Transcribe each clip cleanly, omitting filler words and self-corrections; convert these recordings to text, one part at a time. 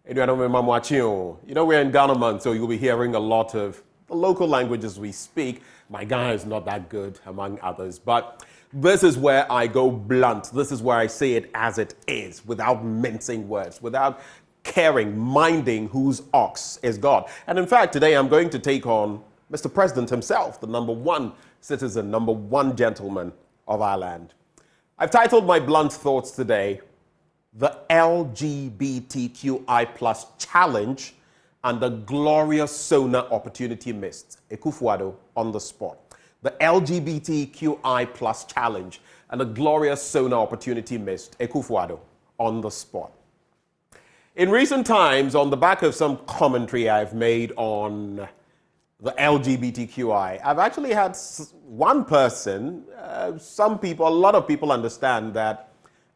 You know, we're in Ghana month, so you'll be hearing a lot of the local languages we speak. My Ghana is not that good, among others, but this is where I go blunt. This is where I say it as it is, without mincing words, without caring, minding whose ox is God. And in fact, today I'm going to take on Mr. President himself, the number one citizen, number one gentleman of our land. I've titled my blunt thoughts today, The LGBTQI plus Challenge and the Glorious Sona Opportunity Missed. Akufo-Addo on the spot. The LGBTQI plus Challenge and the Glorious Sona Opportunity Missed. Akufo-Addo on the spot. In recent times, on the back of some commentary I've made on the LGBTQI, I've actually had one person, some people, a lot of people understand that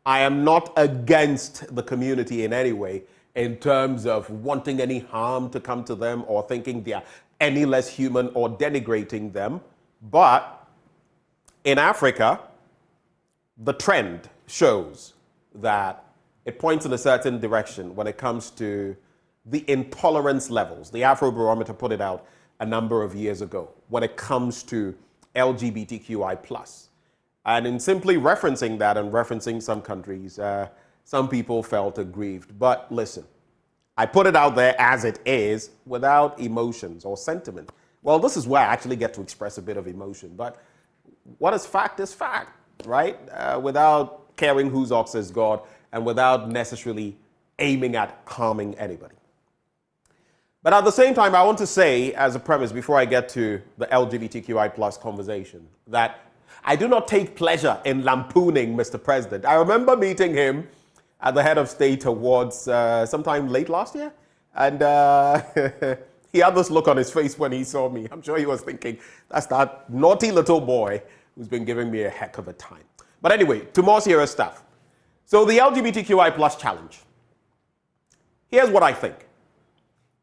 I am not against the community in any way in terms of wanting any harm to come to them or thinking they are any less human or denigrating them. But in Africa, the trend shows that it points in a certain direction when it comes to the intolerance levels. The Afrobarometer put it out a number of years ago when it comes to LGBTQI+. And in simply referencing that and referencing some countries, some people felt aggrieved. But listen, I put it out there as it is without emotions or sentiment. Well, this is where I actually get to express a bit of emotion. But what is fact, right? Without caring whose ox is God and without necessarily aiming at harming anybody. But at the same time, I want to say as a premise before I get to the LGBTQI plus conversation that I do not take pleasure in lampooning Mr. President. I remember meeting him at the Head of State Awards sometime late last year. And he had this look on his face when he saw me. I'm sure he was thinking, that's that naughty little boy who's been giving me a heck of a time. But anyway, to more serious stuff. So the LGBTQI plus challenge. Here's what I think.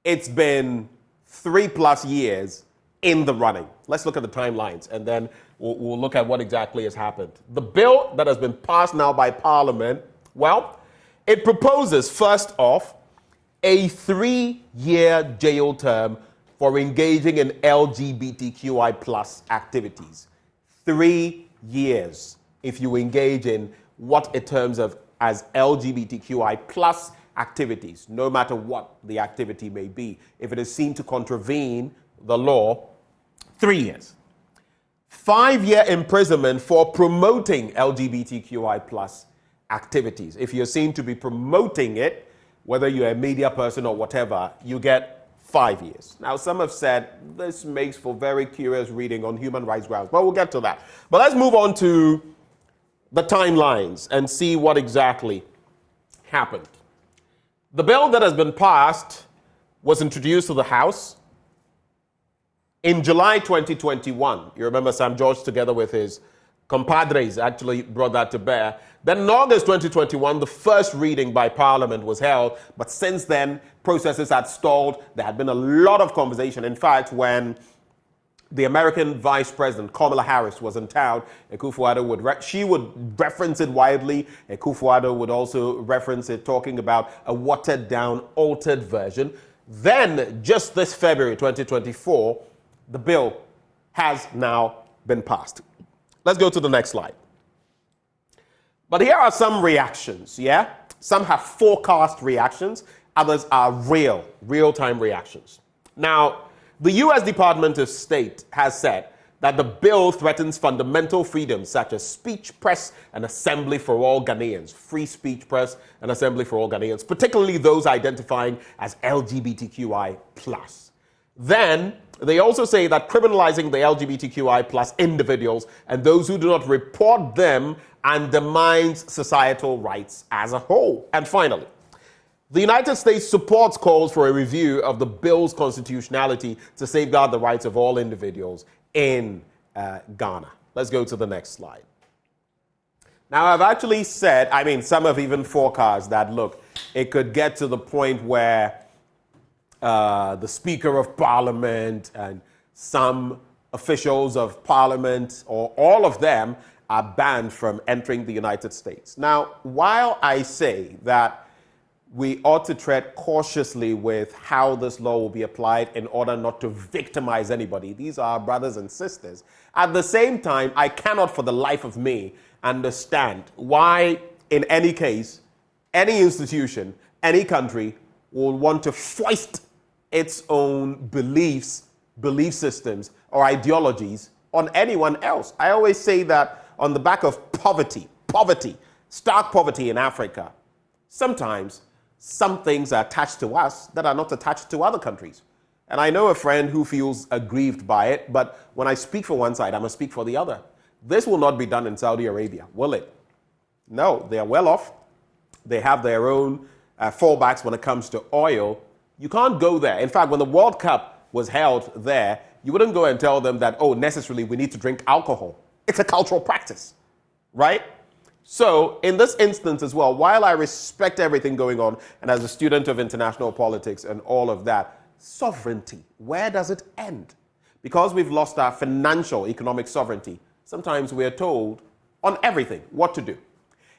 It's been 3+ years in the running. Let's look at the timelines and then we'll look at what exactly has happened. The bill that has been passed now by Parliament, well, it proposes, first off, a 3-year jail term for engaging in LGBTQI plus activities. 3 years if you engage in what it terms of as LGBTQI plus activities, no matter what the activity may be. If it is seen to contravene the law, 3 years. 5-year imprisonment for promoting LGBTQI plus activities. If you're seen to be promoting it, whether you're a media person or whatever, you get 5 years. Now, some have said this makes for very curious reading on human rights grounds, but we'll get to that. But let's move on to the timelines and see what exactly happened. The bill that has been passed was introduced to the House in July 2021. You remember Sam George, together with his compadres, actually brought that to bear. Then in August 2021, the first reading by Parliament was held. But since then, processes had stalled. There had been a lot of conversation. In fact, when the American Vice President, Kamala Harris, was in town, Akufo-Addo would reference it widely. Akufo-Addo would also reference it, talking about a watered-down, altered version. Then, just this February 2024, the bill has now been passed. Let's go to the next slide. But here are some reactions, yeah? Some have forecast reactions. Others are real-time reactions. Now, the U.S. Department of State has said that the bill threatens fundamental freedoms such as speech, press, and assembly for all Ghanaians. Free speech, press, and assembly for all Ghanaians, particularly those identifying as LGBTQI+. Then, they also say that criminalizing the LGBTQI+ individuals and those who do not report them undermines societal rights as a whole. And finally, the United States supports calls for a review of the bill's constitutionality to safeguard the rights of all individuals in Ghana. Let's go to the next slide. Now, I've actually said, some have even forecast that, look, it could get to the point where the Speaker of Parliament and some officials of Parliament, or all of them, are banned from entering the United States. Now, while I say that we ought to tread cautiously with how this law will be applied in order not to victimize anybody. These are our brothers and sisters. At the same time, I cannot for the life of me understand why, in any case, any institution, any country will want to foist its own beliefs, belief systems, or ideologies on anyone else. I always say that on the back of poverty, stark poverty in Africa, sometimes some things are attached to us that are not attached to other countries. And I know a friend who feels aggrieved by it, but when I speak for one side, I must speak for the other. This will not be done in Saudi Arabia, will it? No, they are well off. They have their own fallbacks when it comes to oil. You can't go there. In fact, when the World Cup was held there, you wouldn't go and tell them that, oh, necessarily we need to drink alcohol. It's a cultural practice, right? So in this instance as well, while I respect everything going on, and as a student of international politics and all of that, sovereignty, where does it end? Because we've lost our financial, economic sovereignty, sometimes we're told on everything what to do.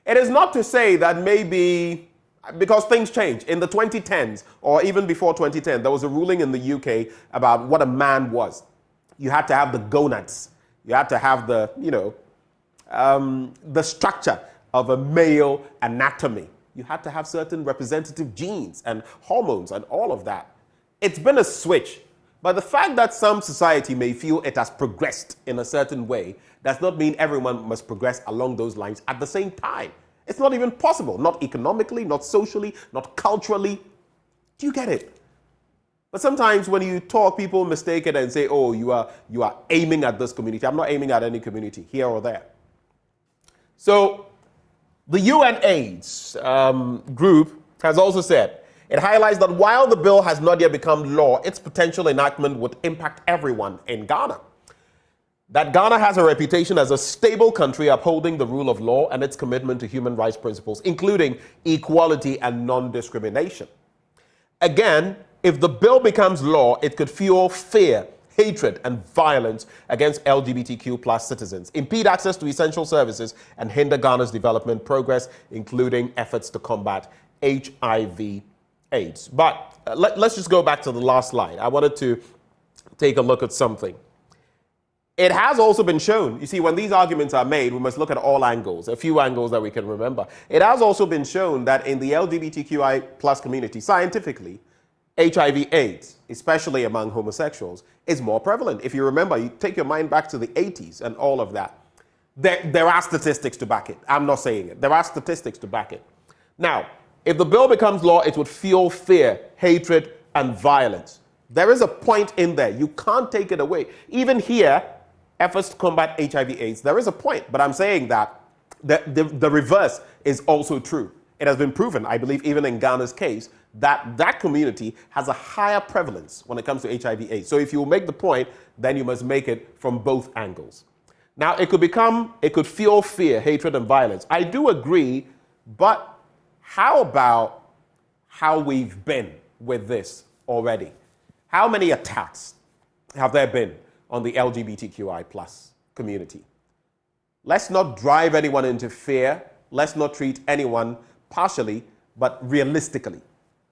It is not to say that maybe, because things change. In the 2010s, or even before 2010, there was a ruling in the UK about what a man was. You had to have the gonads. You had to have the, the structure of a male anatomy. You had to have certain representative genes and hormones and all of that. It's been a switch. But the fact that some society may feel it has progressed in a certain way does not mean everyone must progress along those lines at the same time. It's not even possible. Not economically, not socially, not culturally. Do you get it? But sometimes when you talk, people mistake it and say, oh, you are aiming at this community. I'm not aiming at any community, here or there. So the UNAIDS group has also said, it highlights that while the bill has not yet become law, its potential enactment would impact everyone in Ghana. That Ghana has a reputation as a stable country upholding the rule of law and its commitment to human rights principles, including equality and non-discrimination. Again, if the bill becomes law, it could fuel fear, hatred, and violence against LGBTQ plus citizens, impede access to essential services, and hinder Ghana's development progress, including efforts to combat HIV/AIDS. But let's just go back to the last slide. I wanted to take a look at something. It has also been shown, you see, when these arguments are made, we must look at all angles, a few angles that we can remember. It has also been shown that in the LGBTQI plus community, scientifically, HIV/AIDS, especially among homosexuals, is more prevalent. If you remember, you take your mind back to the 80s and all of that. There are statistics to back it. I'm not saying it. There are statistics to back it. Now, if the bill becomes law, it would fuel fear, hatred, and violence. There is a point in there. You can't take it away. Even here, efforts to combat HIV/AIDS, there is a point. But I'm saying that the reverse is also true. It has been proven, I believe, even in Ghana's case, that that community has a higher prevalence when it comes to HIV/AIDS. So if you make the point, then you must make it from both angles. Now, it could fuel fear, hatred, and violence. I do agree, but how about how we've been with this already? How many attacks have there been on the LGBTQI plus community? Let's not drive anyone into fear. Let's not treat anyone partially, but realistically.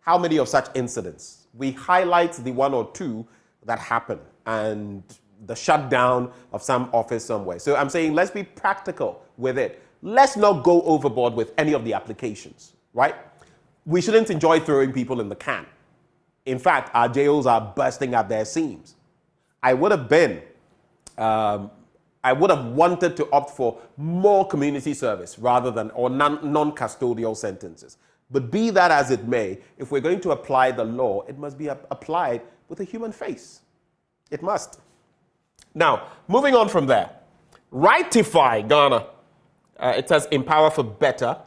How many of such incidents? We highlight the one or two that happen and the shutdown of some office somewhere. So I'm saying let's be practical with it. Let's not go overboard with any of the applications, right? We shouldn't enjoy throwing people in the can. In fact, our jails are bursting at their seams. I would have wanted to opt for more community service rather than or non-custodial sentences. But be that as it may, if we're going to apply the law, it must be applied with a human face. It must. Now, moving on from there, Rightify Ghana. It says Empower for Better.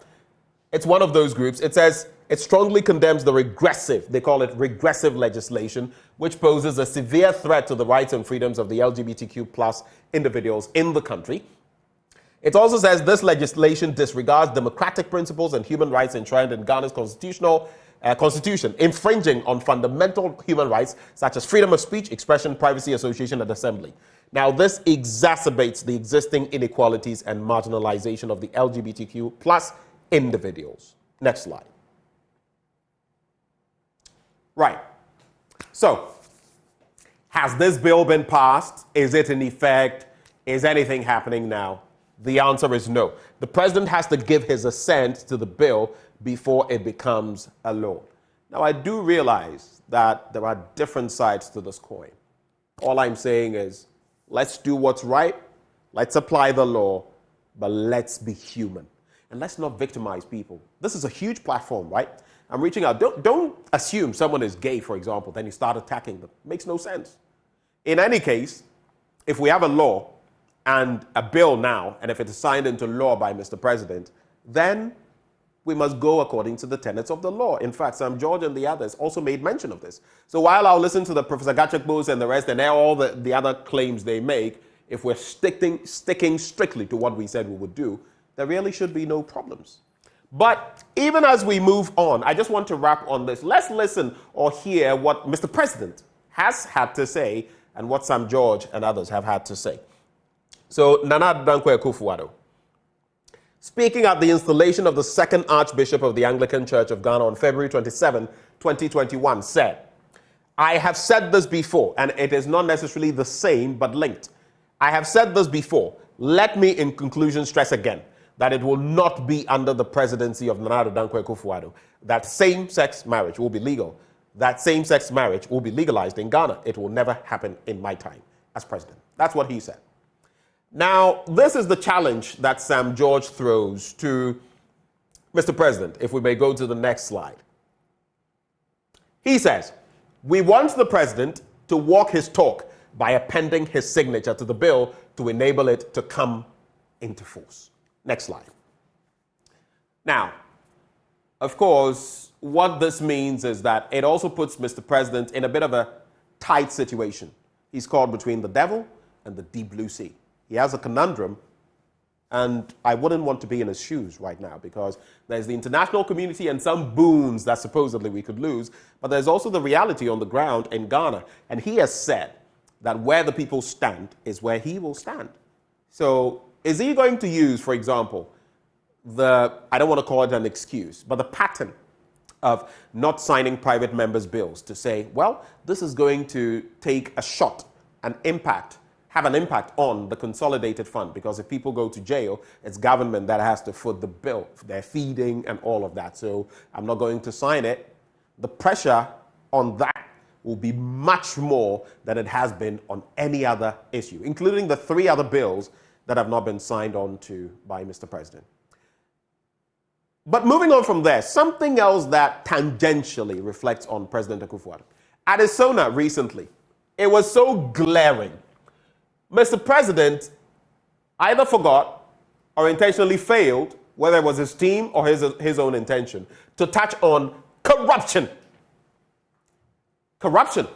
It's one of those groups. It says it strongly condemns the regressive, they call it regressive legislation, which poses a severe threat to the rights and freedoms of the LGBTQ plus individuals in the country. It also says this legislation disregards democratic principles and human rights enshrined in Ghana's constitution, infringing on fundamental human rights such as freedom of speech, expression, privacy, association, and assembly. Now, this exacerbates the existing inequalities and marginalization of the LGBTQ plus individuals. Next slide. So, has this bill been passed? Is it in effect? Is anything happening now? The answer is no. The president has to give his assent to the bill before it becomes a law. Now, I do realize that there are different sides to this coin. All I'm saying is, let's do what's right, let's apply the law, but let's be human. And let's not victimize people. This is a huge platform, right? I'm reaching out. Don't assume someone is gay, for example, then you start attacking them. Makes no sense. In any case, if we have a law and a bill now, and if it is signed into law by Mr. President, then we must go according to the tenets of the law. In fact, Sam George and the others also made mention of this. So while I'll listen to the Professor Gachakbos and the rest and all the other claims they make, if we're sticking strictly to what we said we would do, there really should be no problems. But even as we move on, I just want to wrap on this. Let's listen or hear what Mr. President has had to say and what Sam George and others have had to say. So, Nana Dankwa Akufo-Addo, speaking at the installation of the second Archbishop of the Anglican Church of Ghana on February 27, 2021, said, "I have said this before, and it is not necessarily the same, but linked. I have said this before. Let me, in conclusion, stress again that it will not be under the presidency of Nana Dankwa Akufo-Addo that same-sex marriage will be legal. That same-sex marriage will be legalized in Ghana. It will never happen in my time as president." That's what he said. Now, this is the challenge that Sam George throws to Mr. President, if we may go to the next slide. He says, "We want the president to walk his talk by appending his signature to the bill to enable it to come into force." Next slide. Now, of course, what this means is that it also puts Mr. President in a bit of a tight situation. He's caught between the devil and the deep blue sea. He has a conundrum, and I wouldn't want to be in his shoes right now because there's the international community and some boons that supposedly we could lose, but there's also the reality on the ground in Ghana. And he has said that where the people stand is where he will stand. So is he going to use, for example, I don't want to call it an excuse, but the pattern of not signing private members' bills to say, well, this is going to take a shot, have an impact on the consolidated fund, because if people go to jail, it's government that has to foot the bill, their feeding and all of that. So I'm not going to sign it. The pressure on that will be much more than it has been on any other issue, including the 3 other bills that have not been signed on to by Mr. President. But moving on from there, something else that tangentially reflects on President Akufo-Addo. At his Sona recently, it was so glaring. Mr. President either forgot or intentionally failed, whether it was his team or his own intention, to touch on corruption. Corruption,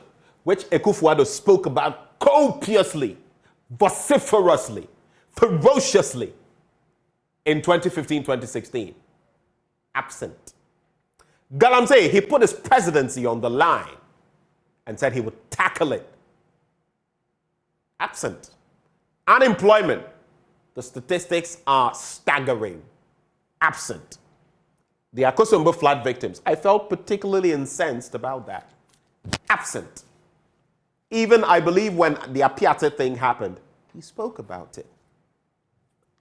which Akufo-Addo spoke about copiously, vociferously, ferociously in 2015-2016. Absent. Galamsey, he put his presidency on the line and said he would tackle it. Absent. Unemployment, the statistics are staggering. Absent. The Akosombo flood victims, I felt particularly incensed about that. Absent. Even, I believe, when the Apiate thing happened, he spoke about it.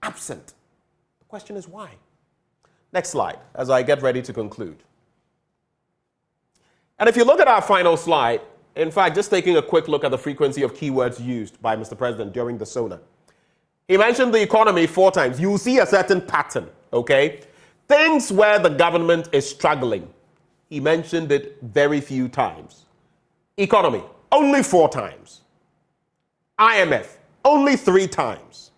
Absent. The question is why? Next slide, as I get ready to conclude. And if you look at our final slide, in fact, just taking a quick look at the frequency of keywords used by Mr. President during the Sona. He mentioned the economy 4 times. You'll see a certain pattern, okay? Things where the government is struggling. He mentioned it very few times. Economy, only 4 times. IMF, only 3 times.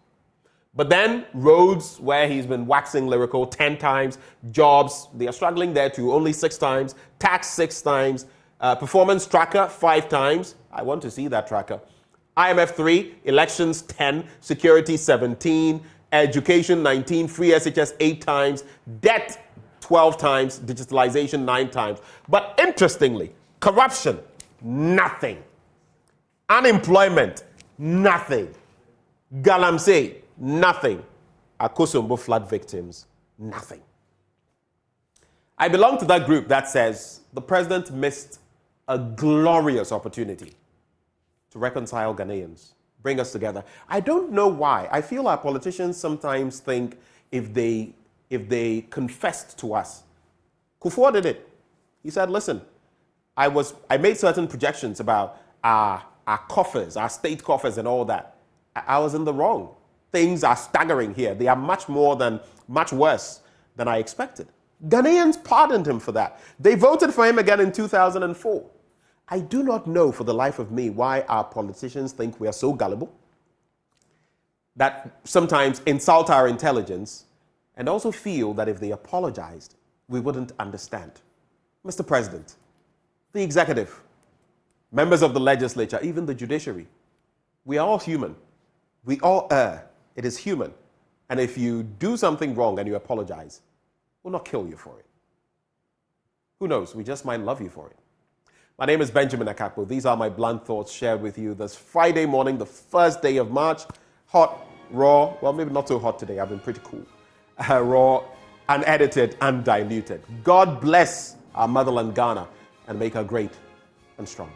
But then roads, where he's been waxing lyrical, 10 times. Jobs, they are struggling there too, only 6 times. Tax, 6 times. Performance tracker, 5 times. I want to see that tracker. IMF 3, elections 10, security 17, education 19, free SHS 8 times, debt 12 times, digitalization 9 times. But interestingly, corruption, nothing. Unemployment, nothing. Galamsey, nothing. Akosombo flood victims, nothing. I belong to that group that says the president missed a glorious opportunity to reconcile Ghanaians, bring us together. I don't know why. I feel our politicians sometimes think if they confessed to us. Akufo-Addo did it. He said, listen, I made certain projections about our coffers, our state coffers and all that. I was in the wrong. Things are staggering here. They are much worse than I expected. Ghanaians pardoned him for that. They voted for him again in 2004. I do not know for the life of me why our politicians think we are so gullible that sometimes insult our intelligence and also feel that if they apologized, we wouldn't understand. Mr. President, the executive, members of the legislature, even the judiciary, we are all human. We all err. It is human. And if you do something wrong and you apologize, we'll not kill you for it. Who knows? We just might love you for it. My name is Benjamin Akapo. These are my blunt thoughts shared with you this Friday morning, the first day of March. Hot, raw, well, maybe not so hot today. I've been pretty cool. Raw, unedited, undiluted. God bless our motherland Ghana and make her great and strong.